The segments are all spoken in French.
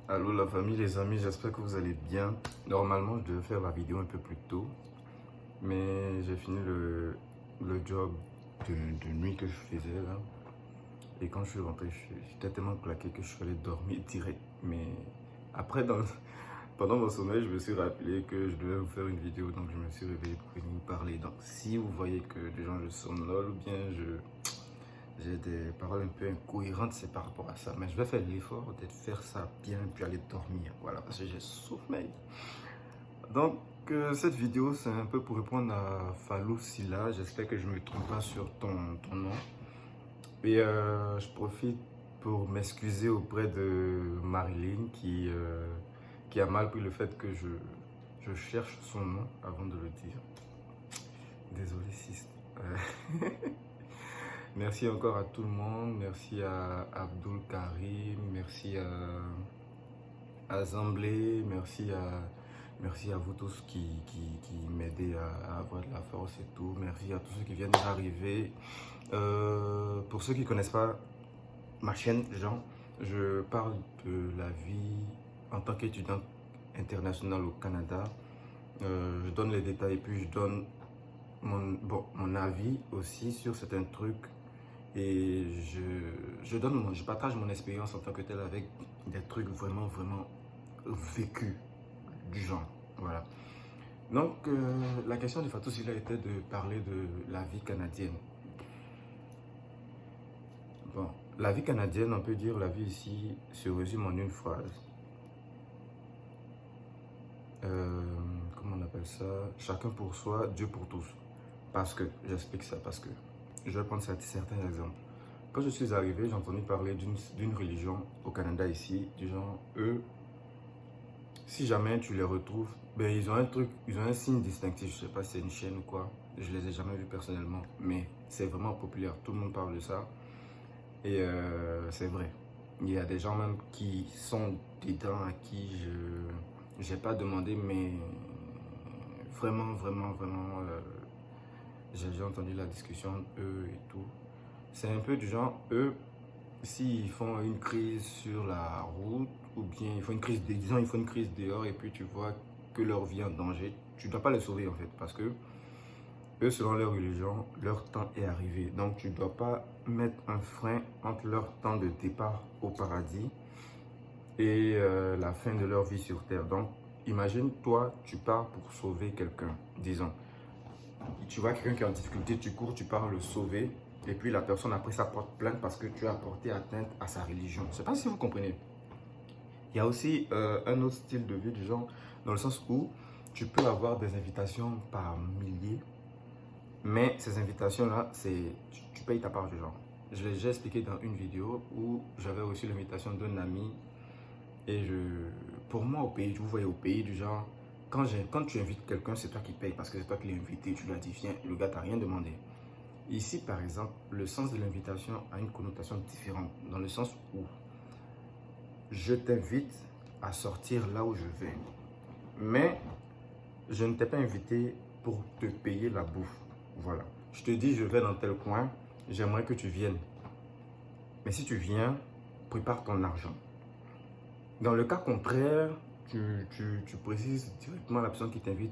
Allô la famille, les amis, j'espère que vous allez bien. Normalement, je devais faire la vidéo un peu plus tôt, mais j'ai fini le job de nuit que je faisais là. Et quand je suis rentré, j'étais tellement claqué que je suis allé dormir direct. Mais après, pendant mon sommeil, je me suis rappelé que je devais vous faire une vidéo, donc je me suis réveillé pour venir vous parler. Donc si vous voyez que des gens je somnole ou bien j'ai des paroles un peu incohérentes, c'est par rapport à ça. Mais je vais faire l'effort de faire ça bien, puis aller dormir. Voilà, parce que j'ai sommeil. Donc, cette vidéo, c'est un peu pour répondre à Fallou Silla. J'espère que je ne me trompe pas sur ton nom. Et je profite pour m'excuser auprès de Marilyn qui a mal pris le fait que je cherche son nom avant de le dire. Désolé, sis. Merci encore à tout le monde. Merci à Abdul Karim. Merci à Zamblé. Merci à vous tous qui m'aidez à avoir de la force et tout. Merci à tous ceux qui viennent d'arriver. Pour ceux qui ne connaissent pas ma chaîne, Jean, je parle de la vie en tant qu'étudiant international au Canada. Je donne les détails et puis je donne mon avis aussi sur certains trucs. Et je partage mon expérience en tant que tel avec des trucs vraiment vécus du genre. Voilà. Donc, la question de Fatou Sylla était de parler de la vie canadienne. Bon, la vie canadienne, on peut dire, la vie ici se résume en une phrase. Comment on appelle ça? Chacun pour soi, Dieu pour tous. Parce que, j'explique ça, parce que je vais prendre certains exemples. Quand je suis arrivé, j'ai entendu parler d'une religion au Canada ici, du genre, eux, si jamais tu les retrouves, ben ils ont un truc, ils ont un signe distinctif, je sais pas si c'est une chaîne ou quoi, je les ai jamais vus personnellement, mais c'est vraiment populaire, tout le monde parle de ça, et c'est vrai. Il y a des gens même qui sont dedans à qui je n'ai pas demandé, mais vraiment, j'ai entendu la discussion, eux et tout. C'est un peu du genre, eux, s'ils font une crise sur la route, ou bien ils font une crise, disons, ils font une crise dehors et puis tu vois que leur vie est en danger, tu ne dois pas les sauver en fait, parce que eux, selon leur religion, leur temps est arrivé. Donc tu ne dois pas mettre un frein entre leur temps de départ au paradis et la fin de leur vie sur terre. Donc imagine, toi, tu pars pour sauver quelqu'un, disons. Tu vois quelqu'un qui est en difficulté, tu cours, tu pars le sauver. Et puis la personne après ça porte plainte parce que tu as porté atteinte à sa religion. Je ne sais pas si vous comprenez. Il y a aussi un autre style de vie du genre, dans le sens où tu peux avoir des invitations par milliers, mais ces invitations-là, tu payes ta part du genre. Je l'ai déjà expliqué dans une vidéo où j'avais reçu l'invitation d'un ami et pour moi au pays, vous voyez au pays du genre, quand tu invites quelqu'un, c'est toi qui payes parce que c'est toi qui l'as invité, tu lui as dit viens, le gars t'a rien demandé. Ici, par exemple, le sens de l'invitation a une connotation différente, dans le sens où je t'invite à sortir là où je vais, mais je ne t'ai pas invité pour te payer la bouffe. Voilà. Je te dis, je vais dans tel coin, j'aimerais que tu viennes. Mais si tu viens, prépare ton argent. Dans le cas contraire, tu précises directement à la personne qui t'invite,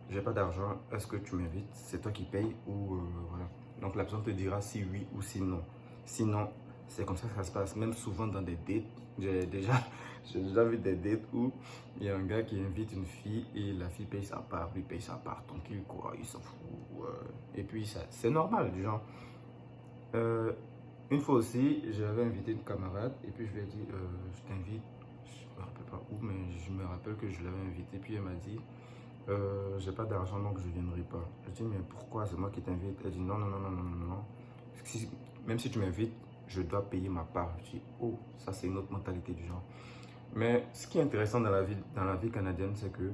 j'ai pas d'argent, est-ce que tu m'invites? C'est toi qui payes ou voilà. Donc la personne te dira si oui ou si non. Sinon, c'est comme ça que ça se passe. Même souvent dans des dates, j'ai déjà vu des dates où il y a un gars qui invite une fille et la fille paye sa part, lui paye sa part, tranquille quoi, il s'en fout. Et puis c'est normal du genre. Une fois aussi, j'avais invité une camarade et puis je lui ai dit, je t'invite, je me rappelle pas où, mais je me rappelle que je l'avais invité. Puis elle m'a dit, j'ai pas d'argent donc je viendrai pas. Je dis, mais pourquoi? C'est moi qui t'invite. Elle dit, non. Même si tu m'invites, je dois payer ma part. Je dis, oh, ça c'est une autre mentalité du genre. Mais ce qui est intéressant dans la vie canadienne, c'est que,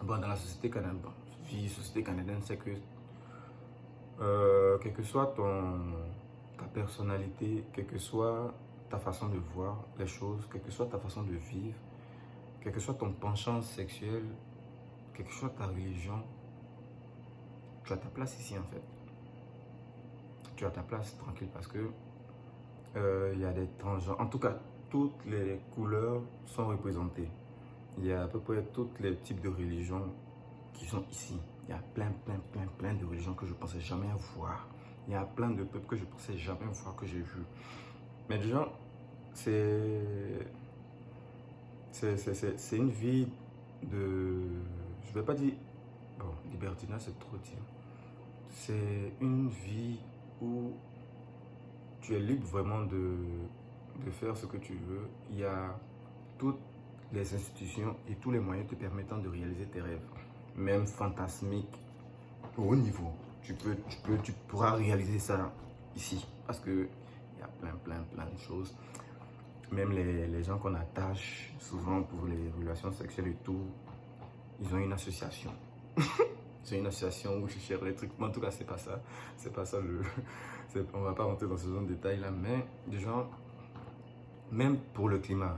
bon, dans la société canadienne, c'est que, quel que soit ta personnalité, quelle que soit ta façon de voir les choses, quelle que soit ta façon de vivre, quel que soit ton penchant sexuel, quelle que soit ta religion, tu as ta place ici en fait. Tu as ta place tranquille parce que il y a des transgenres. En tout cas, toutes les couleurs sont représentées. Il y a à peu près tous les types de religions qui sont ici. Il y a plein de religions que je ne pensais jamais voir. Il y a plein de peuples que je ne pensais jamais voir, que j'ai vu. Mais déjà, c'est une vie de... Je ne vais pas dire... Bon, libertinage, c'est trop dire. C'est une vie où tu es libre vraiment de faire ce que tu veux. Il y a toutes les institutions et tous les moyens te permettant de réaliser tes rêves. Même fantasmiques, au haut niveau. Tu pourras réaliser ça ici. Parce que il y a plein de choses. Même les gens qu'on attache souvent pour les relations sexuelles et tout, ils ont une association. C'est une association où je cherche les trucs. Mais en tout cas, c'est pas ça. C'est pas ça le... On va pas rentrer dans ce genre de détails là. Mais déjà, même pour le climat,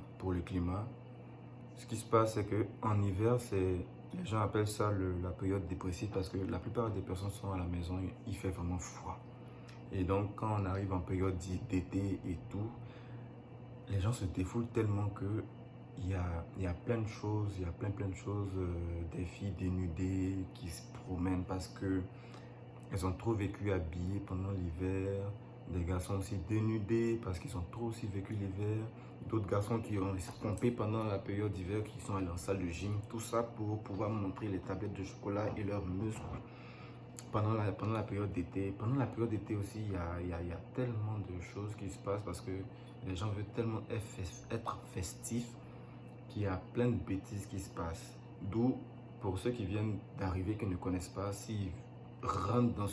ce qui se passe, c'est qu'en hiver, les gens appellent ça la période dépressive parce que la plupart des personnes sont à la maison, il fait vraiment froid. Et donc, quand on arrive en période d'été et tout, les gens se défoulent tellement que il y a plein de choses, des filles dénudées qui se promènent parce que elles ont trop vécu habillées pendant l'hiver, des garçons aussi dénudés parce qu'ils ont trop aussi vécu l'hiver, d'autres garçons qui ont pompé pendant la période d'hiver, qui sont allés en salle de gym, tout ça pour pouvoir montrer les tablettes de chocolat et leurs muscles pendant la période d'été. Pendant la période d'été aussi, il y a tellement de choses qui se passent parce que les gens veulent tellement être festifs qu'il y a plein de bêtises qui se passent. D'où, pour ceux qui viennent d'arriver, qui ne connaissent pas, s'ils rentrent dans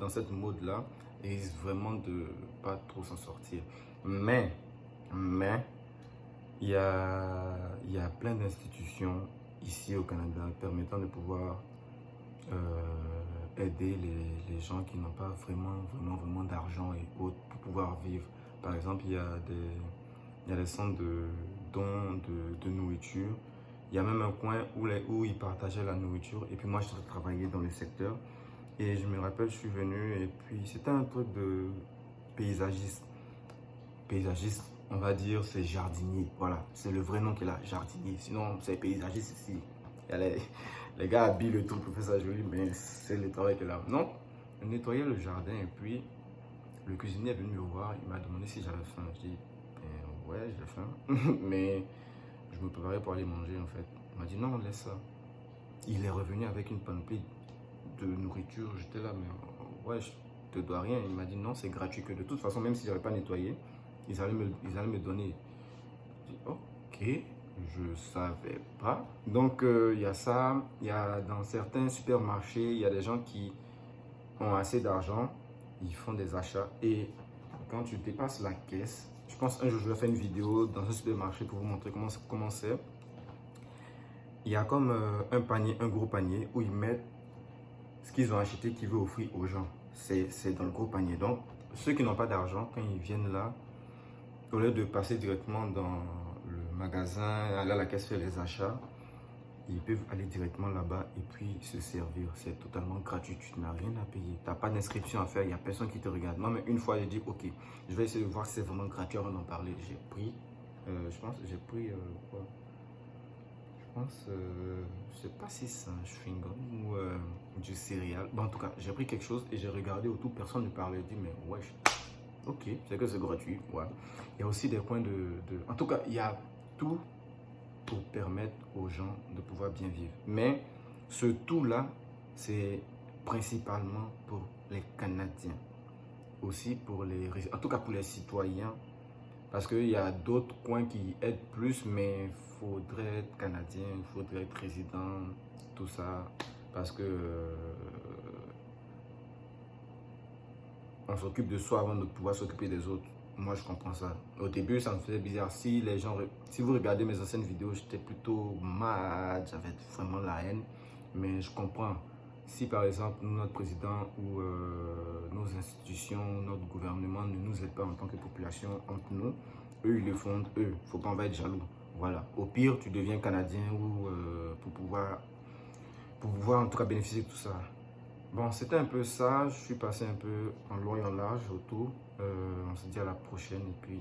cette mode-là, ils risquent vraiment de pas trop s'en sortir. Mais, il y a plein d'institutions ici au Canada permettant de pouvoir aider les gens qui n'ont pas vraiment d'argent et autres pour pouvoir vivre. Par exemple, il y a des centres de dons de nourriture. Il y a même un coin où ils partageaient la nourriture. Et puis moi, je travaillais dans le secteur. Et je me rappelle, je suis venu et puis c'était un truc de paysagiste. Paysagiste, on va dire, c'est jardinier. Voilà, c'est le vrai nom qu'il a, jardinier. Sinon, c'est paysagiste ici. Il y a les gars habillent le truc pour faire ça joli, mais c'est le travail qu'il a. Non, on nettoyait le jardin et puis le cuisinier est venu me voir. Il m'a demandé si j'avais faim. Je dis, ben, ouais, j'ai faim. Mais je me préparais pour aller manger en fait. Il m'a dit, non, laisse ça. Il est revenu avec une panoplie de nourriture. J'étais là, mais ouais, je te dois rien. Il m'a dit, non, c'est gratuit. Que de toute façon, même si je n'avais pas nettoyé, ils allaient me donner. Je dis, ok. Je savais pas. Donc, il y a ça. Il y a dans certains supermarchés, il y a des gens qui ont assez d'argent. Ils font des achats. Et quand tu dépasses la caisse, je pense un jour, je vais faire une vidéo dans un supermarché pour vous montrer comment c'est. Il y a comme un panier, un gros panier où ils mettent ce qu'ils ont acheté qu'ils veulent offrir aux gens. C'est dans le gros panier. Donc, ceux qui n'ont pas d'argent, quand ils viennent là, au lieu de passer directement dans le magasin, aller à la caisse faire les achats, ils peuvent aller directement là-bas et puis se servir. C'est totalement gratuit, tu n'as rien à payer. Tu n'as pas d'inscription à faire, il n'y a personne qui te regarde. Non, mais une fois, j'ai dit, ok, je vais essayer de voir si c'est vraiment gratuit avant d'en parler. J'ai pris, je pense, j'ai pris quoi? Je pense, je sais pas si c'est un chewing-gum ou du céréal. Bon, en tout cas, j'ai pris quelque chose et j'ai regardé autour, personne ne parlait. J'ai dit, mais ouais, ok, c'est que c'est gratuit, ouais. Il y a aussi des points En tout cas, il y a tout pour permettre aux gens de pouvoir bien vivre. Mais ce tout-là, c'est principalement pour les Canadiens. Aussi pour en tout cas pour les citoyens. Parce qu'il y a d'autres coins qui aident plus, mais il faudrait être Canadien, il faudrait être résident, tout ça. Parce que on s'occupe de soi avant de pouvoir s'occuper des autres. Moi, je comprends ça. Au début, ça me faisait bizarre. Si vous regardez mes anciennes vidéos, j'étais plutôt mal, j'avais vraiment la haine. Mais je comprends. Si par exemple, notre président ou nos institutions, notre gouvernement ne nous aident pas en tant que population entre nous, eux, ils le font, eux. Il ne faut pas en être jaloux. Voilà. Au pire, tu deviens Canadien ou pour pouvoir en tout cas bénéficier de tout ça. Bon, c'était un peu ça. Je suis passé un peu en long et en large autour. On se dit à la prochaine et puis